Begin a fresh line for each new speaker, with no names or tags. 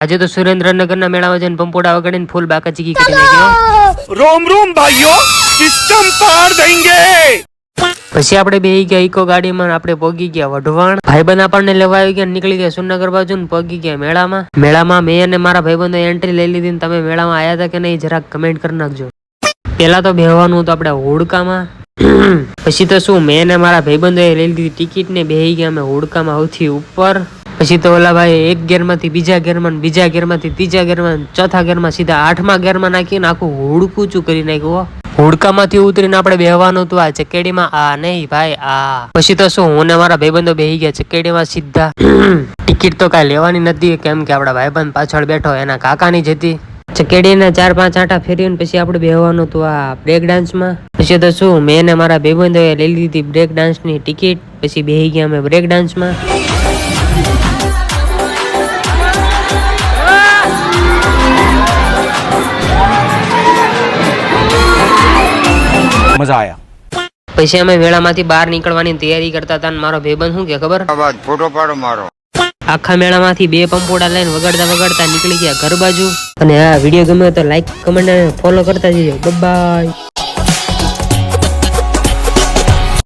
આજે તો સુરેન્દ્રનગરના મેળામાં જઈને પંપોડા વગાડીને ફૂલ બાકાચીકી કરી નાખ્યો।
रोम रोम भाइयों, सिस्टम पार देंगे।
પછી આપણે બેહી ગયા ઇકો ગાડીમાં, આપણે પહોંચી ગયા વઢવાણ। ભાઈબંધ આપણને લેવા આવી ગયા, નીકળી ગયા સુરનગર બાજુ ને પહોંચી ગયા મેળામાં મેં અને મારા ભાઈબંધો એન્ટ્રી લઈ લીધી ને તમે મેળામાં આયા હતા કે નહીં જરાક કમેન્ટ કરી નાખજો। પેલા તો બેહવાનું હતું આપણે હોડકામાં, પછી તો શું મેં ને મારા ભાઈબંધો એ લઈ લીધી ટિકિટ ને બેહી ગયા અમે હોડકામાં સૌથી ઉપર। પછી તો ઓલા ભાઈ એક ગેરમાંથી બીજા ગેરમાં, બીજા ગેરમાંથી ત્રીજા ગેરમાં, ચોથા ગેરમાં સીધા 8મા ગેરમાં નાખીને આખું હોડકું કરી નાખ્યું। હોડકામાંથી ઉતરીને આપણે બેહવાનું હતું આ ચકેડીમાં, આ નહીં ભાઈ આ। પછી તો શું હું ને મારા ભાઈબંધો બેહી ગયા ચકેડીમાં સીધા। ટિકિટ તો કાંઈ લેવાની નથી કેમ કે આપડા ભાઈબંધ પાછળ બેઠો એના કાકાની જ હતી। ચકેડીના 4-5 આંટા ફેરવીને પછી આપણે બેહવાનું હતું આ બ્રેક ડાન્સમાં। પછી તો શું મેં ને મારા ભાઈબંધોએ લઈ લીધી બ્રેક ડાન્સની ટિકિટ, પછી બેહી ગયા અમે બ્રેક ડાન્સમાં।
मजा आया।
પછી અમે મેળામાંથી બહાર નીકળવાની તૈયારી કરતા હતા અને મારો ભાઈબંધ શું કે ખબર,
फोटो पाड़ो मारो।
આખા મેળામાંથી 2 પંપોડા લઈને વગાડતા નીકળી ગયા ઘર બાજુ। અને આ વિડીયો ગમ્યો તો લાઈક, કમેન્ટ અને ફોલો કરતા જજો। Bye bye.